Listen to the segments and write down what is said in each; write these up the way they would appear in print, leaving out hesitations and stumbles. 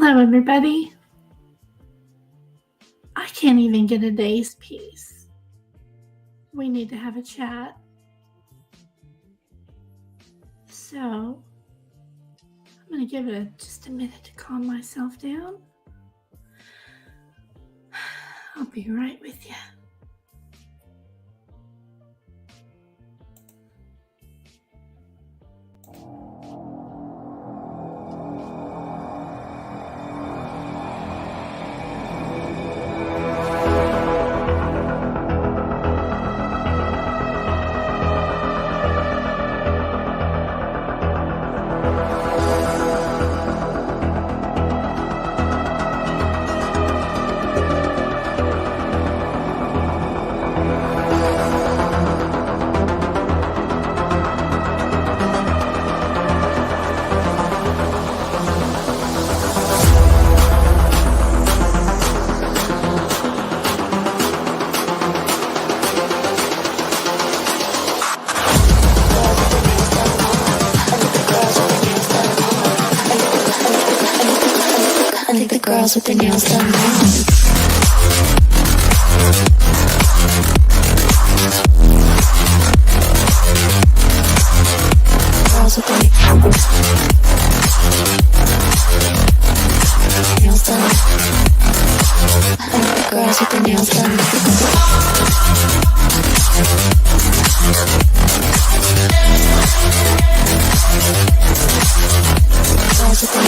Hello, everybody. I can't even get a day's peace. We need to have a chat. So, I'm going to give it just a minute to calm myself down. I'll be right with you. Girls with their nails done now. Girls with their nails done. I like the girls with their nails done. Girls with their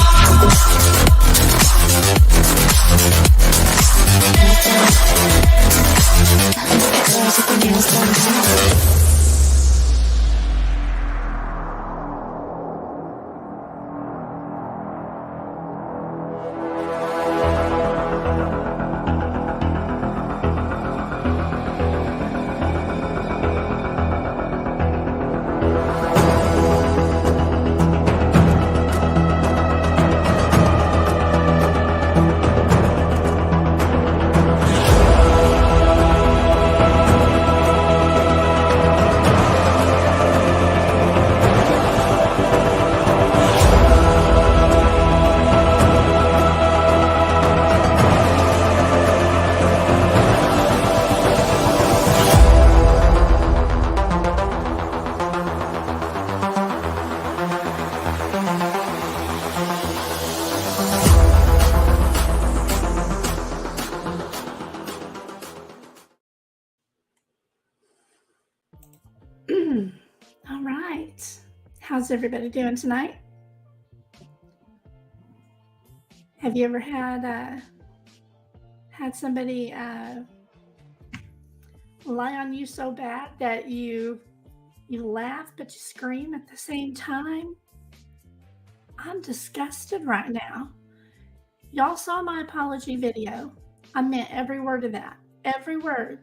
All right. How's everybody doing tonight? Have you ever had somebody lie on you so bad that you laugh but you scream at the same time? I'm disgusted right now. Y'all saw my apology video. I meant every word of that. Every word.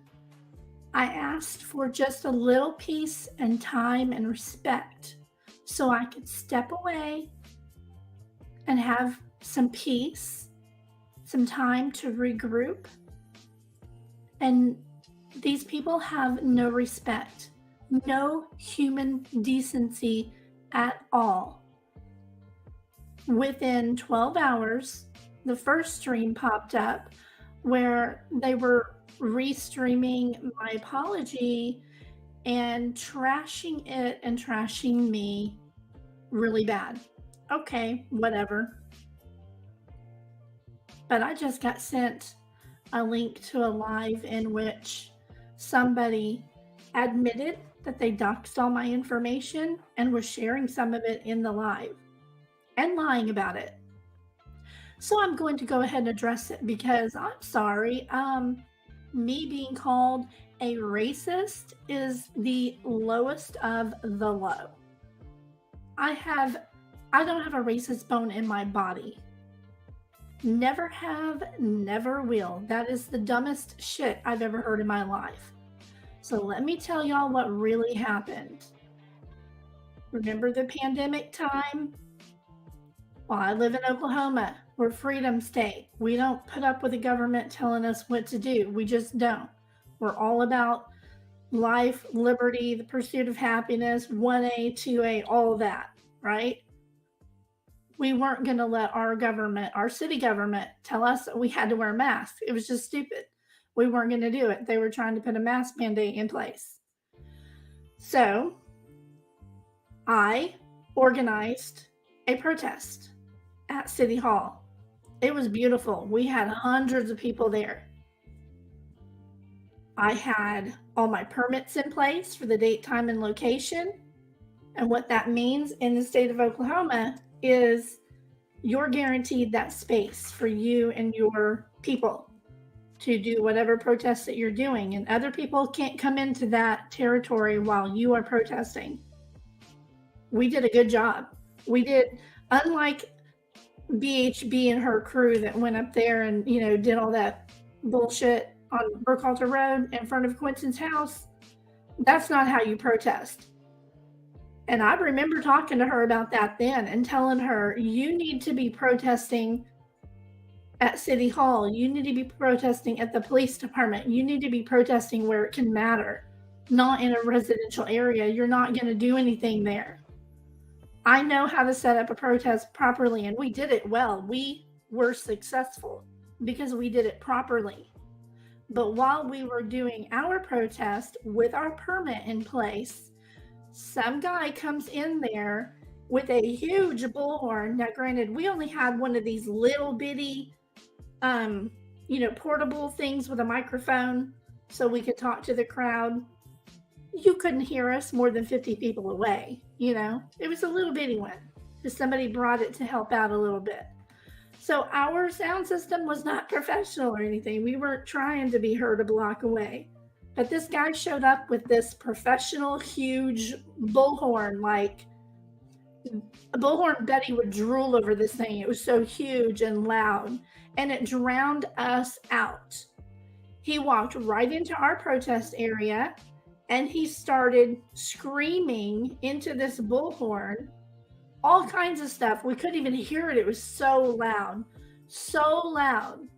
I asked for just a little peace and time and respect so I could step away and have some peace, some time to regroup. And these people have no respect, no human decency at all. Within 12 hours, the first stream popped up where they were restreaming my apology and trashing it and trashing me really bad. Okay, whatever. But I just got sent a link to a live in which somebody admitted that they doxed all my information and was sharing some of it in the live and lying about it. So I'm going to go ahead and address it because I'm sorry. Me being called a racist is the lowest of the low. I don't have a racist bone in my body. Never have, never will. That is the dumbest shit I've ever heard in my life. So let me tell y'all what really happened. Remember the pandemic time? Well, I live in Oklahoma. We're a freedom state. We don't put up with the government telling us what to do. We just don't. We're all about life, liberty, the pursuit of happiness, 1A, 2A, all of that, right? We weren't going to let our government, our city government, tell us that we had to wear masks. It was just stupid. We weren't going to do it. They were trying to put a mask mandate in place. So I organized a protest at City Hall. It was beautiful. We had hundreds of people there. I had all my permits in place for the date, time, and location. And what that means in the state of Oklahoma is you're guaranteed that space for you and your people to do whatever protests that you're doing. And other people can't come into that territory while you are protesting. We did a good job. We did, unlike BHB and her crew that went up there and, did all that bullshit on Burkhalter Road in front of Quentin's house. That's not how you protest. And I remember talking to her about that then and telling her, you need to be protesting at City Hall. You need to be protesting at the police department. You need to be protesting where it can matter, not in a residential area. You're not going to do anything there. I know how to set up a protest properly, and we did it well. We were successful because we did it properly. But while we were doing our protest with our permit in place, some guy comes in there with a huge bullhorn. Now, granted, we only had one of these little bitty, portable things with a microphone so we could talk to the crowd. You couldn't hear us more than 50 people away. It was a little bitty one because somebody brought it to help out a little bit. So our sound system was not professional or anything. We weren't trying to be heard a block away. But this guy showed up with this professional, huge bullhorn, like a bullhorn Betty would drool over this thing. It was so huge and loud, and it drowned us out. He walked right into our protest area, and he started screaming into this bullhorn, all kinds of stuff. We couldn't even hear it. It was so loud, so loud.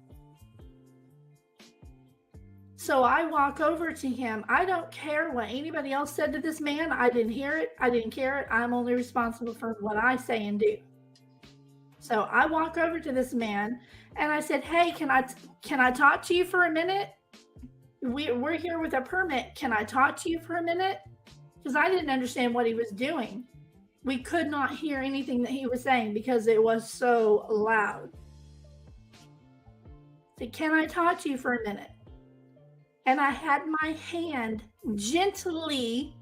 So I walk over to him. I don't care what anybody else said to this man. I didn't hear it. I didn't care it. I'm only responsible for what I say and do. So I walk over to this man and I said, hey, can I talk to you for a minute? We're here with a permit. Can I talk to you for a minute? Because I didn't understand what he was doing. We could not hear anything that he was saying because it was so loud. I said, can I talk to you for a minute? And I had my hand gently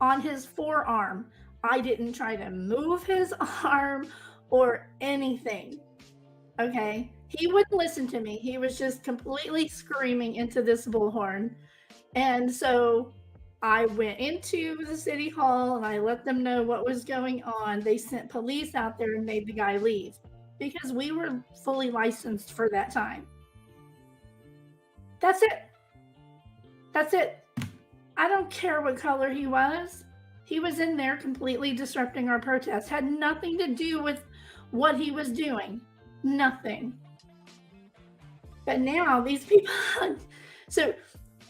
on his forearm. I didn't try to move his arm or anything. Okay? He wouldn't listen to me. He was just completely screaming into this bullhorn. And so I went into the city hall and I let them know what was going on. They sent police out there and made the guy leave because we were fully licensed for that time. That's it. That's it. I don't care what color he was. He was in there completely disrupting our protest. Had nothing to do with what he was doing. Nothing. But now these people, so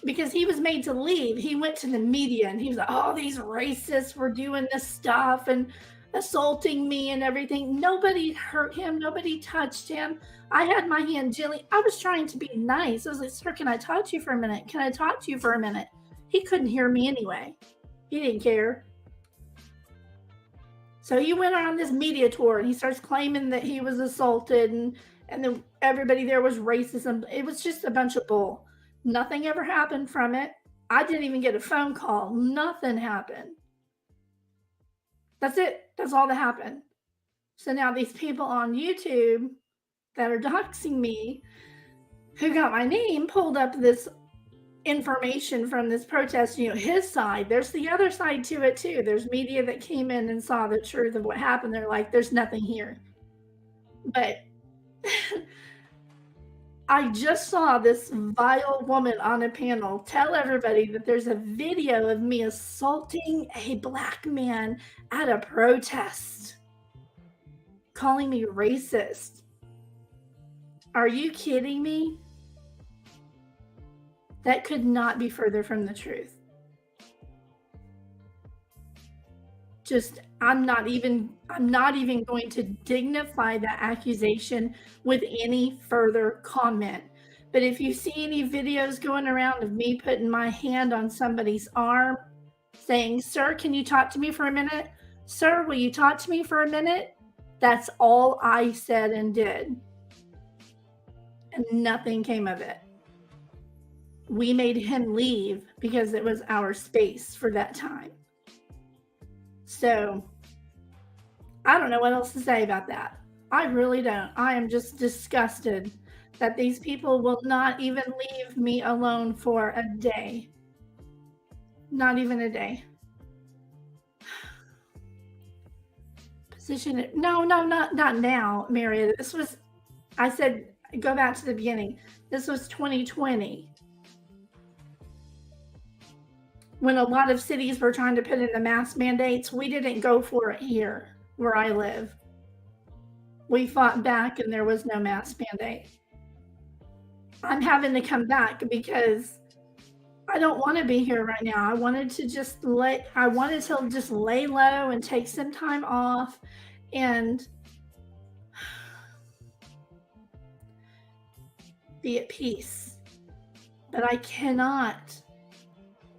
because he was made to leave, he went to the media and he was like, oh, these racists were doing this stuff and assaulting me and everything. Nobody hurt him. Nobody touched him. I had my hand gently. I was trying to be nice. I was like, sir, can I talk to you for a minute? Can I talk to you for a minute? He couldn't hear me anyway. He didn't care. So he went on this media tour and he starts claiming that he was assaulted and then everybody there was racism. It was just a bunch of bull. Nothing ever happened from it. I didn't even get a phone call. Nothing happened. That's it. That's all that happened. So now these people on YouTube that are doxing me, who got my name, pulled up this information from this protest, his side. There's the other side to it too. There's media that came in and saw the truth of what happened. They're like, there's nothing here. But I just saw this vile woman on a panel tell everybody that there's a video of me assaulting a black man at a protest, calling me racist. Are you kidding me? That could not be further from the truth. I'm not even going to dignify that accusation with any further comment. But if you see any videos going around of me putting my hand on somebody's arm saying, "Sir, can you talk to me for a minute? Sir, will you talk to me for a minute?" That's all I said and did. And nothing came of it. We made him leave because it was our space for that time. So I don't know what else to say about that. I really don't. I am just disgusted that these people will not even leave me alone for a day. Not even a day. Position it. No, not now, Marietta. This was, I said, go back to the beginning. This was 2020. When a lot of cities were trying to put in the mask mandates, we didn't go for it here where I live. We fought back and there was no mask mandate. I'm having to come back because I don't want to be here right now. I wanted to just lay low and take some time off and be at peace. But I cannot,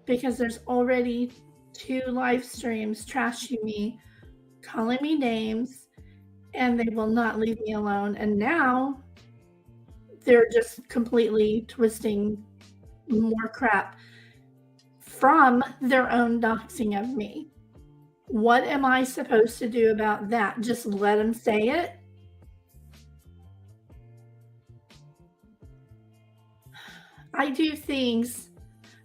because there's already 2 live streams trashing me, calling me names, and they will not leave me alone. And now they're just completely twisting more crap from their own doxing of me. What am I supposed to do about that? Just let them say it? I do things.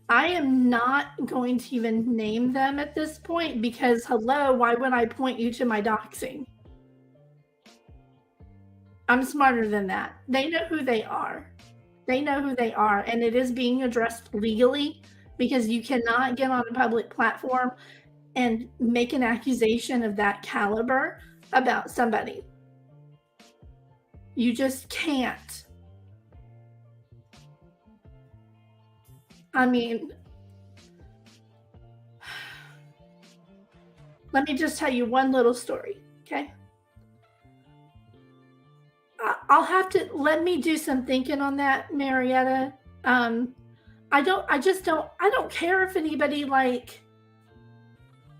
I am not going to even name them at this point because, hello, why would I point you to my doxing? I'm smarter than that. They know who they are. They know who they are, and it is being addressed legally because you cannot get on a public platform and make an accusation of that caliber about somebody. You just can't. I mean, let me just tell you one little story, okay? I'll have to let me do some thinking on that, Marietta. I don't care if anybody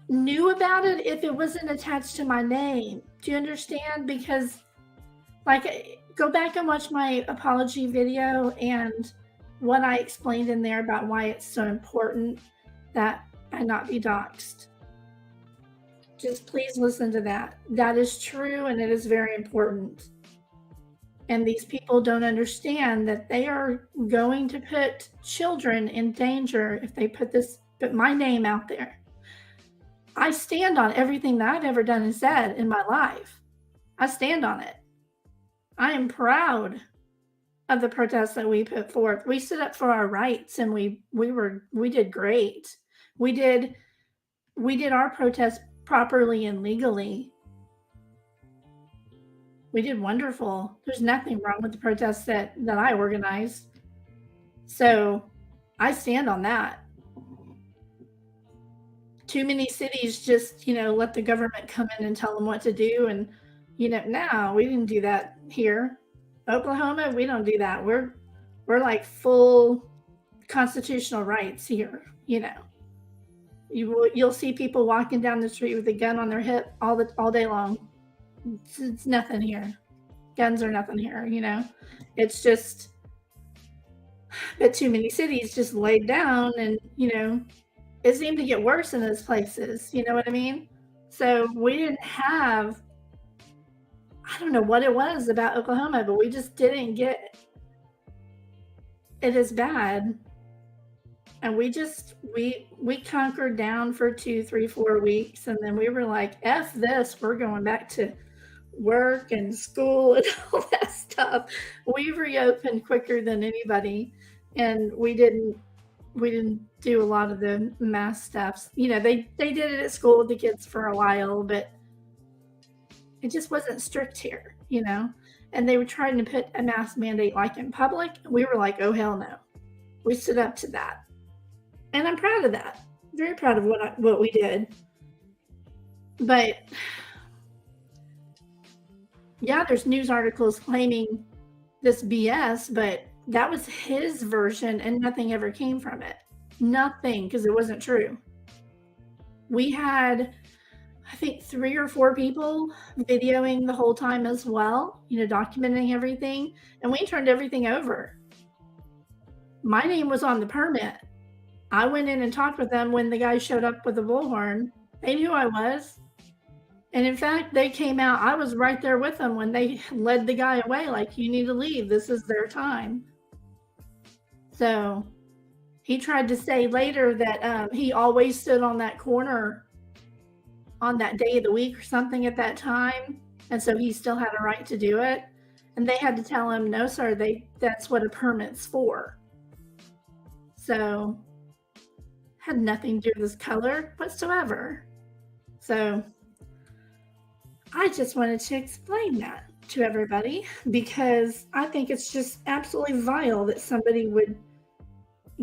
knew about it if it wasn't attached to my name. Do you understand? Because go back and watch my apology video and what I explained in there about why it's so important that I not be doxxed. Just please listen to that. That is true and it is very important. And these people don't understand that they are going to put children in danger if they put my name out there. I stand on everything that I've ever done and said in my life. I stand on it. I am proud of the protests that we put forth. We stood up for our rights and we did great. We did our protest properly and legally. We did wonderful. There's nothing wrong with the protests that I organized. So I stand on that. Too many cities just, let the government come in and tell them what to do. And, no, we didn't do that here. Oklahoma, we don't do that. We're like full constitutional rights here, You'll see people walking down the street with a gun on their hip all day long. It's nothing here. Guns are nothing here, It's just that too many cities just laid down and, it seemed to get worse in those places. You know what I mean? So we didn't have, I don't know what it was about Oklahoma, but we just didn't get it as bad. And we conquered down for 2, 3, 4 weeks. And then we were like, F this, we're going back to work and school and all that stuff. We reopened quicker than anybody. And we didn't do a lot of the mass stuff. They did it at school with the kids for a while, but it just wasn't strict here, And they were trying to put a mask mandate in public. And we were like, oh, hell no. We stood up to that. And I'm proud of that. Very proud of what we did. But yeah, there's news articles claiming this BS, but that was his version and nothing ever came from it. Nothing, because it wasn't true. We had, I think, 3 or 4 people videoing the whole time as well, documenting everything, and we turned everything over. My name was on the permit. I went in and talked with them when the guy showed up with the bullhorn. They knew I was. And in fact, they came out. I was right there with them when they led the guy away, like, you need to leave. This is their time. So he tried to say later that he always stood on that corner on that day of the week or something at that time. And so he still had a right to do it. And they had to tell him, no, sir, that's what a permit's for. So had nothing to do with his color whatsoever. So I just wanted to explain that to everybody because I think it's just absolutely vile that somebody would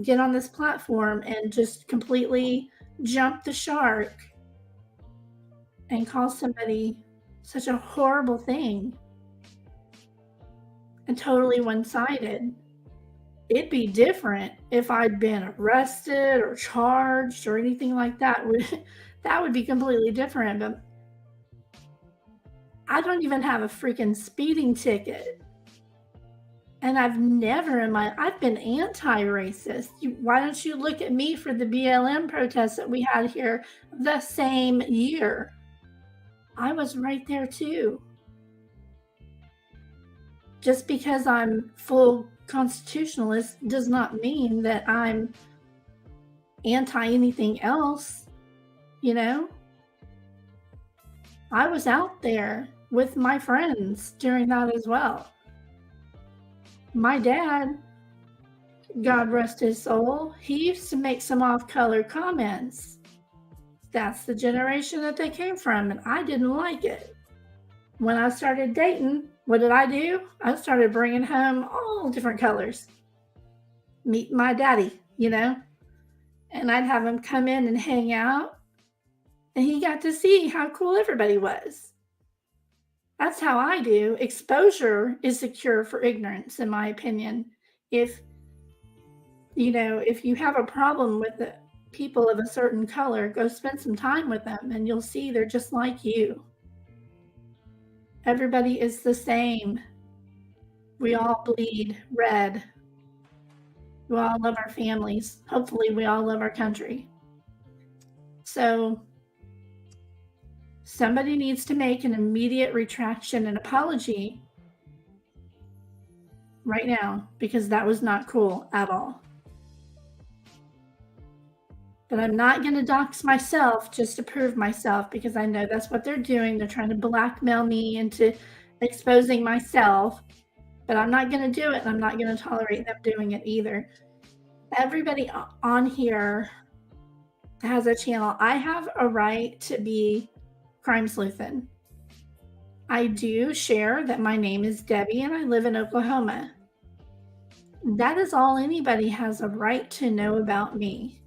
get on this platform and just completely jump the shark and call somebody such a horrible thing and totally one-sided. It'd be different if I'd been arrested or charged or anything like that. That would be completely different, but I don't even have a freaking speeding ticket. And I've been anti-racist. Why don't you look at me for the BLM protests that we had here the same year? I was right there too. Just because I'm full constitutionalist does not mean that I'm anti anything else, I was out there with my friends during that as well. My dad, God rest his soul, he used to make some off-color comments. That's the generation that they came from, and I didn't like it. When I started dating, what did I do? I started bringing home all different colors. Meet my daddy, and I'd have him come in and hang out, and he got to see how cool everybody was. That's how I do. Exposure is the cure for ignorance, in my opinion. If you have a problem with the people of a certain color, go spend some time with them and you'll see they're just like you. Everybody is the same. We all bleed red. We all love our families. Hopefully we all love our country. So somebody needs to make an immediate retraction and apology right now because that was not cool at all. But I'm not going to dox myself just to prove myself because I know that's what they're doing. They're trying to blackmail me into exposing myself. But I'm not going to do it, and I'm not going to tolerate them doing it either. Everybody on here has a channel. I have a right to be crime sleuthin'. I do share that my name is Debbie and I live in Oklahoma. That is all anybody has a right to know about me.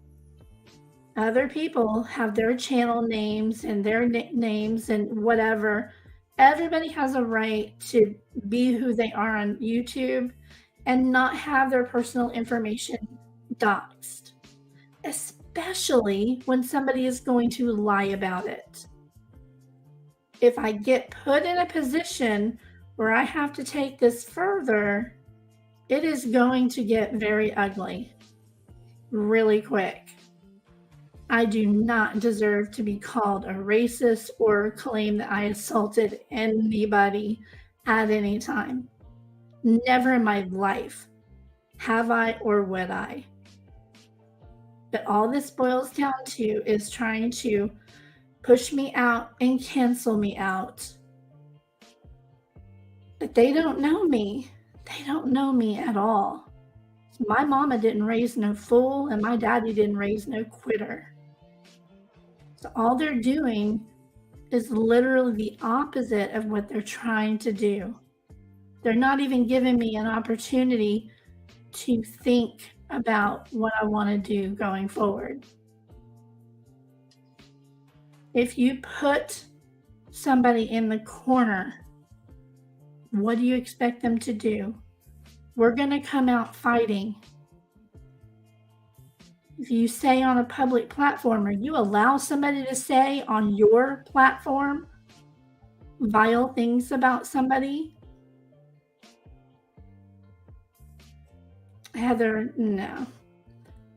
Other people have their channel names and their nicknames and whatever. Everybody has a right to be who they are on YouTube and not have their personal information doxed, especially when somebody is going to lie about it. If I get put in a position where I have to take this further, it is going to get very ugly really quick. I do not deserve to be called a racist or claim that I assaulted anybody at any time. Never in my life have I or would I. But all this boils down to is trying to push me out and cancel me out. But they don't know me. They don't know me at all. My mama didn't raise no fool, and my daddy didn't raise no quitter. So all they're doing is literally the opposite of what they're trying to do. They're not even giving me an opportunity to think about what I want to do going forward. If you put somebody in the corner, what do you expect them to do? We're going to come out fighting. If you say on a public platform, or you allow somebody to say on your platform vile things about somebody, Heather, no.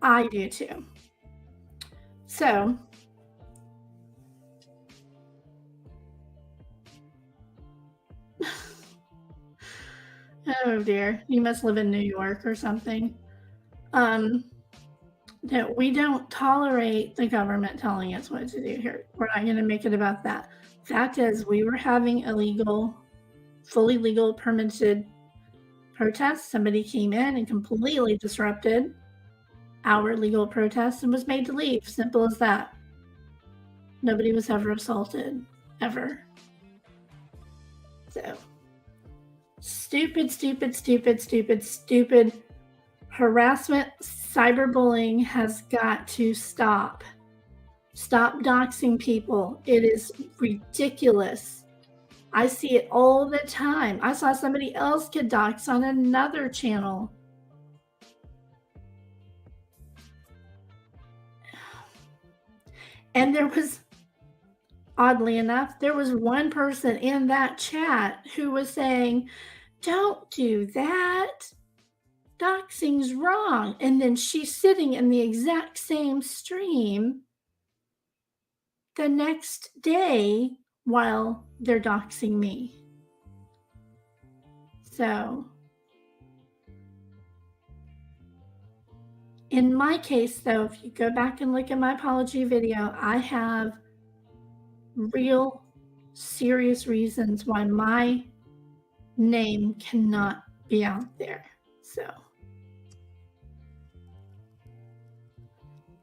I do too. So, oh dear, you must live in New York or something. That we don't tolerate the government telling us what to do here. We're not going to make it about that. Fact is, we were having illegal, fully legal, permitted protests. Somebody came in and completely disrupted our legal protest and was made to leave. Simple as that. Nobody was ever assaulted, ever. So, stupid harassment. Cyberbullying has got to stop. Stop doxing people. It is ridiculous. I see it all the time. I saw somebody else get doxed on another channel. And there was, oddly enough, there was one person in that chat who was saying, don't do that. Doxing's wrong. And then she's sitting in the exact same stream the next day while they're doxing me. So, in my case, though, if you go back and look at my apology video, I have real serious reasons why my name cannot be out there. So,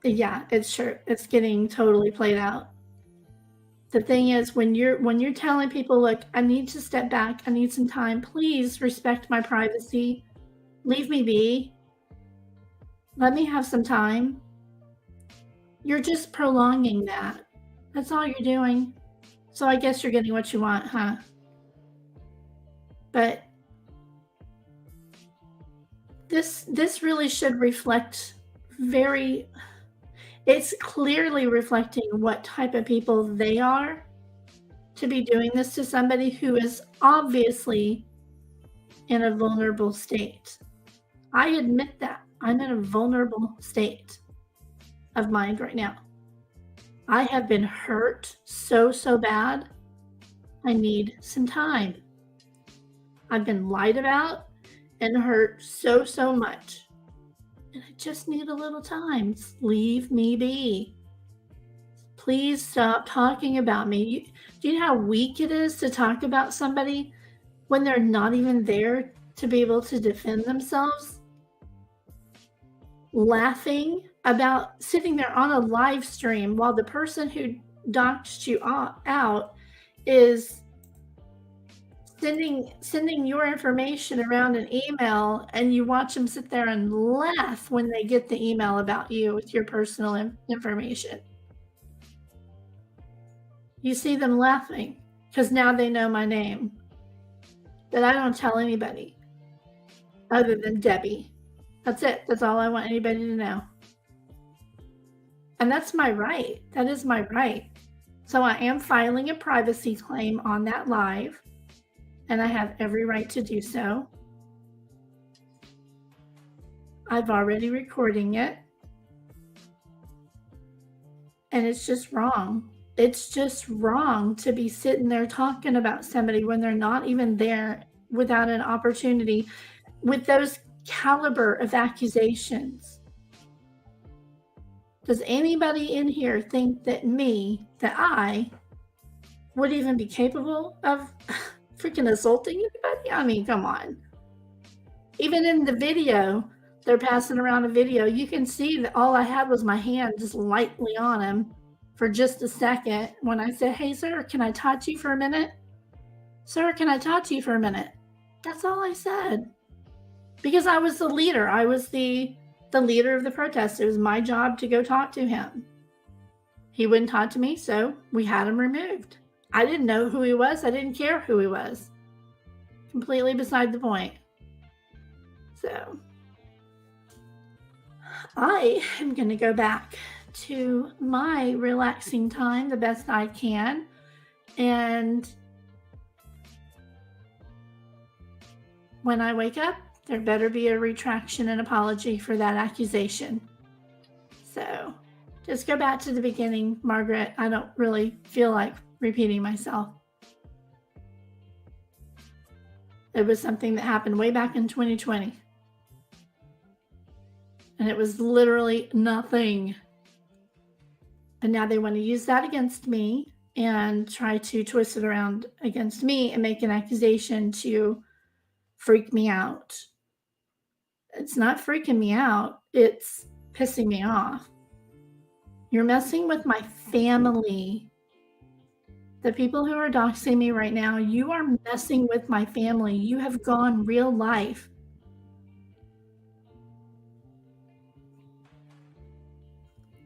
yeah, it's getting totally played out. The thing is, when you're telling people, look, I need to step back, I need some time, please respect my privacy, leave me be, let me have some time, you're just prolonging that. That's all you're doing. So I guess you're getting what you want, huh? But this really should reflect it's clearly reflecting what type of people they are to be doing this to somebody who is obviously in a vulnerable state. I admit that. I'm in a vulnerable state of mind right now. I have been hurt so bad. I need some time. I've been lied about and hurt so much. And I just need a little time. Leave me be. Please stop talking about me. Do you know how weak it is to talk about somebody when they're not even there to be able to defend themselves? Laughing about sitting there on a live stream while the person who doxed you out is sending your information around an email, and you watch them sit there and laugh when they get the email about you with your personal information. You see them laughing because now they know my name. But I don't tell anybody other than Debbie. That's it. That's all I want anybody to know. And that's my right. That is my right. So I am filing a privacy claim on that live, and I have every right to do so. I've already recording it. And it's just wrong. It's just wrong to be sitting there talking about somebody when they're not even there without an opportunity with those caliber of accusations. Does anybody in here think that I would even be capable of freaking assaulting anybody? I mean, come on. Even in the video, they're passing around a video, you can see that all I had was my hand just lightly on him for just a second when I said, hey, sir, can I talk to you for a minute? Sir, can I talk to you for a minute? That's all I said. Because I was the leader. I was the leader of the protest. It was my job to go talk to him. He wouldn't talk to me, so we had him removed. I didn't know who he was. I didn't care who he was. Completely beside the point. So I am going to go back to my relaxing time the best I can. And when I wake up, there better be a retraction and apology for that accusation. So just go back to the beginning, Margaret. I don't really feel like repeating myself. It was something that happened way back in 2020. And it was literally nothing. And now they want to use that against me and try to twist it around against me and make an accusation to freak me out. It's not freaking me out. It's pissing me off. You're messing with my family. The people who are doxing me right now, you are messing with my family. You have gone real life.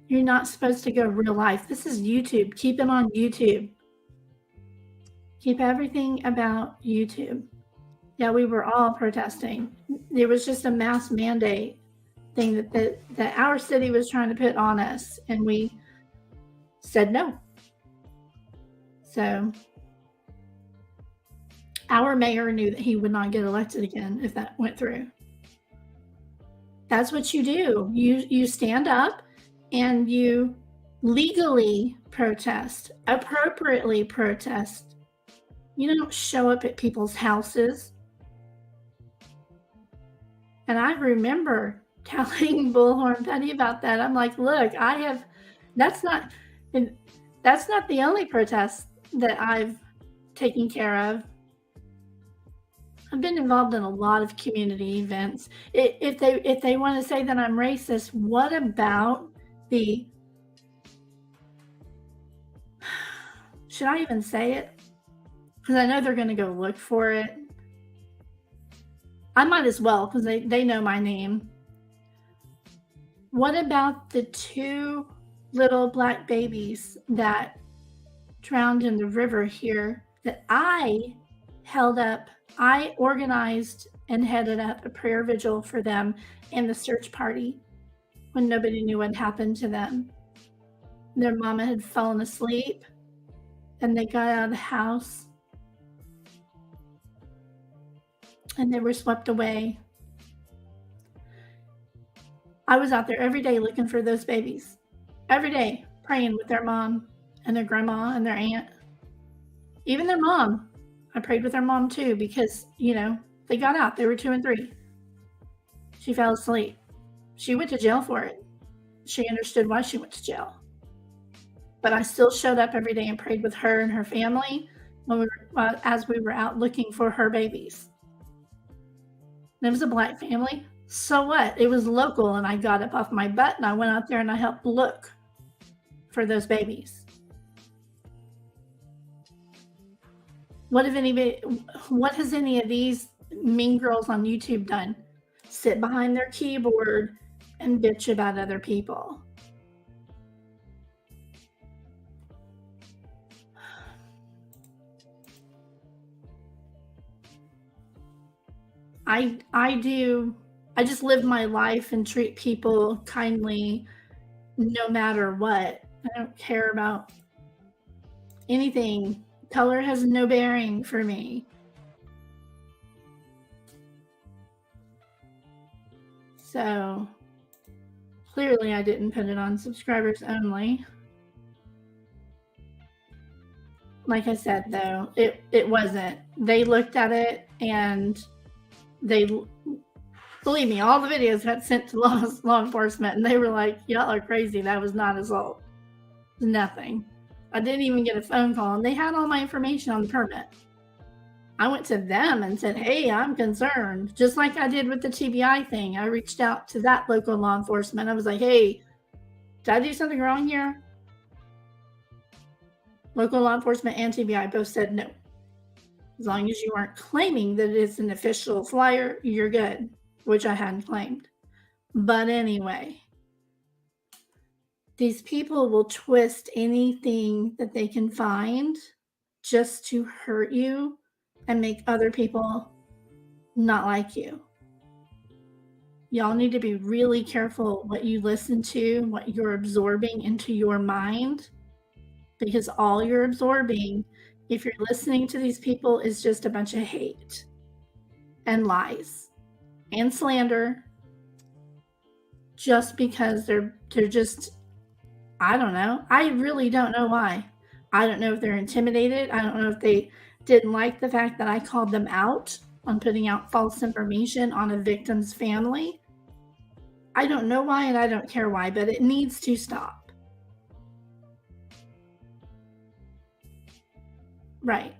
You're not supposed to go real life. This is YouTube. Keep it on YouTube. Keep everything about YouTube. Yeah, we were all protesting. There was just a mass mandate thing that our city was trying to put on us, and we said no. So our mayor knew that he would not get elected again if that went through. That's what you do. You stand up and you legally protest, appropriately protest. You don't show up at people's houses. And I remember telling Bullhorn Betty about that. I'm like, look, that's not the only protest that I've taken care of. I've been involved in a lot of community events. If they want to say that I'm racist, what about should I even say it? Because I know they're going to go look for it. I might as well, because they know my name. What about the 2 little black babies that drowned in the river here that I held up? I organized and headed up a prayer vigil for them and the search party when nobody knew what happened to them. Their mama had fallen asleep and they got out of the house and they were swept away. I was out there every day looking for those babies. Every day, praying with their mom and their grandma and their aunt. Even their mom. I prayed with their mom too because, they got out. They were 2 and 3. She fell asleep. She went to jail for it. She understood why she went to jail. But I still showed up every day and prayed with her and her family as we were out looking for her babies. It was a black family. So what? It was local, and I got up off my butt and I went out there and I helped look for those babies. What has any of these mean girls on YouTube done? Sit behind their keyboard and bitch about other people. I just live my life and treat people kindly no matter what. I don't care about anything. Color has no bearing for me. So clearly I didn't put it on subscribers only. Like I said, though, it wasn't. They looked at it and believe me, all the videos got sent to law enforcement and they were like, y'all are crazy. That was not assault. Nothing. I didn't even get a phone call and they had all my information on the permit. I went to them and said, hey, I'm concerned. Just like I did with the TBI thing. I reached out to that local law enforcement. I was like, hey, did I do something wrong here? Local law enforcement and TBI both said no. As long as you aren't claiming that it's an official flyer, you're good, which I hadn't claimed. But anyway, These people will twist anything that they can find just to hurt you and make other people not like you. Y'all need to be really careful what you listen to, what you're absorbing into your mind, because all you're absorbing, if you're listening to these people, is just a bunch of hate and lies and slander, just because they're just, I don't know. I really don't know why. I don't know if they're intimidated. I don't know if they didn't like the fact that I called them out on putting out false information on a victim's family. I don't know why, and I don't care why, but it needs to stop. Right.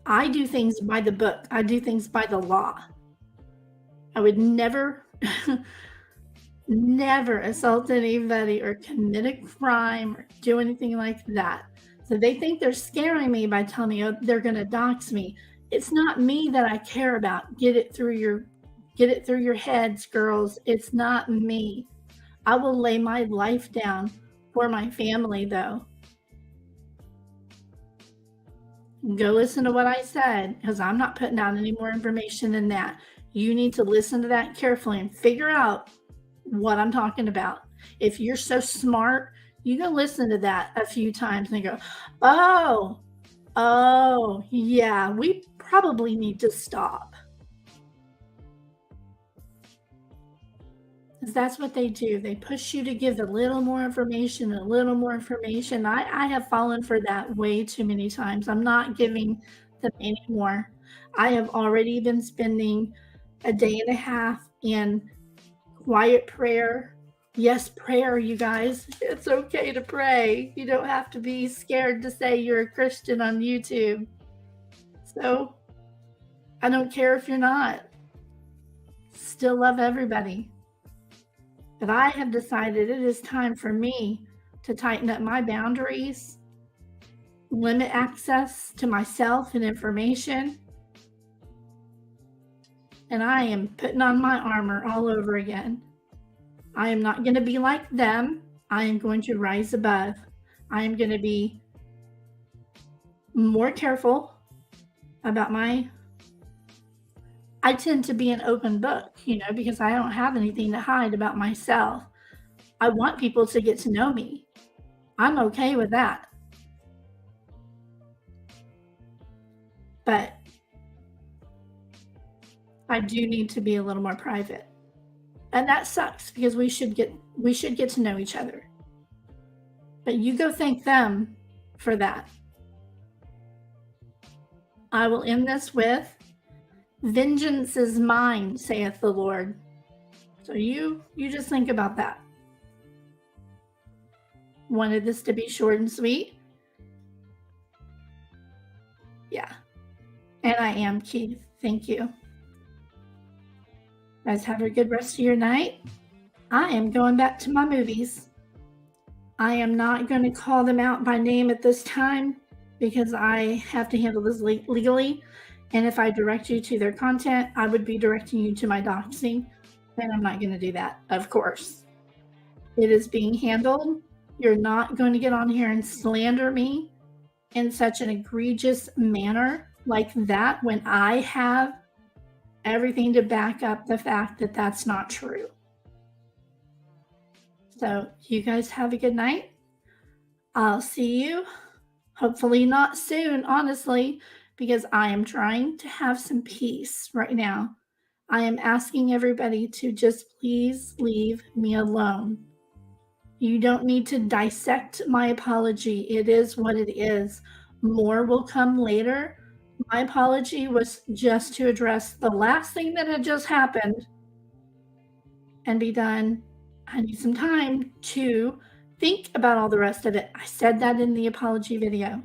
I do things by the book. I do things by the law. I would never, never assault anybody or commit a crime or do anything like that. So they think they're scaring me by telling me, oh, they're going to dox me. It's not me that I care about. Get it through your heads, girls. It's not me. I will lay my life down for my family, though. Go listen to what I said, because I'm not putting out any more information than that. You need to listen to that carefully and figure out what I'm talking about. If you're so smart, you can listen to that a few times and go, oh, yeah, we probably need to stop. Because that's what they do. They push you to give a little more information, a little more information. I have fallen for that way too many times. I'm not giving them any more. I have already been spending a day and a half in quiet prayer. Yes, prayer, you guys. It's okay to pray. You don't have to be scared to say you're a Christian on YouTube. So I don't care if you're not. Still love everybody. But I have decided it is time for me to tighten up my boundaries, limit access to myself and information, and I am putting on my armor all over again. I am not going to be like them. I am going to rise above. I am going to be more careful about I tend to be an open book, because I don't have anything to hide about myself. I want people to get to know me. I'm okay with that. But I do need to be a little more private. And that sucks, because we should get to know each other. But you go thank them for that. I will end this with, vengeance is mine, saith the Lord. So you just think about that. Wanted this to be short and sweet. Yeah. And I am Keith. Thank you. Guys, have a good rest of your night. I am going back to my movies. I am not going to call them out by name at this time, because I have to handle this legally. And if I direct you to their content, I would be directing you to my doxing. And I'm not going to do that, of course. It is being handled. You're not going to get on here and slander me in such an egregious manner like that when I have everything to back up the fact that that's not true. So you guys have a good night. I'll see you, hopefully not soon, honestly, because I am trying to have some peace right now. I am asking everybody to just please leave me alone. You don't need to dissect my apology. It is what it is. More will come later. My apology was just to address the last thing that had just happened and be done. I need some time to think about all the rest of it. I said that in the apology video.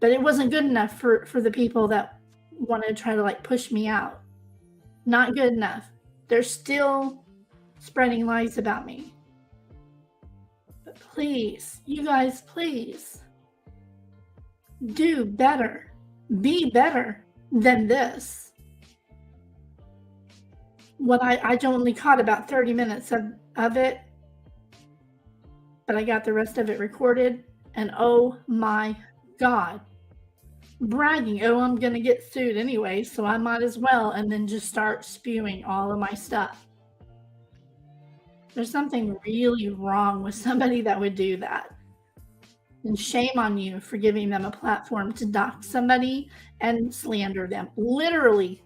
But it wasn't good enough for the people that want to try to push me out. Not good enough. They're still spreading lies about me. But please, you guys, please do better. Be better than this. What I only caught about 30 minutes of it, but I got the rest of it recorded. And oh my God, bragging, oh, I'm going to get sued anyway, so I might as well. And then just start spewing all of my stuff. There's something really wrong with somebody that would do that. And shame on you for giving them a platform to dox somebody and slander them. Literally,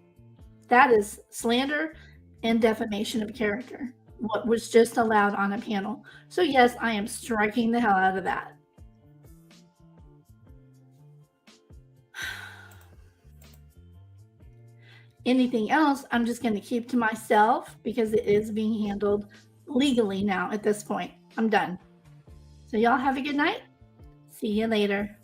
that is slander and defamation of character, what was just allowed on a panel. So yes, I am striking the hell out of that. Anything else, I'm just going to keep to myself because it is being handled legally now at this point. I'm done. So y'all have a good night. See you later.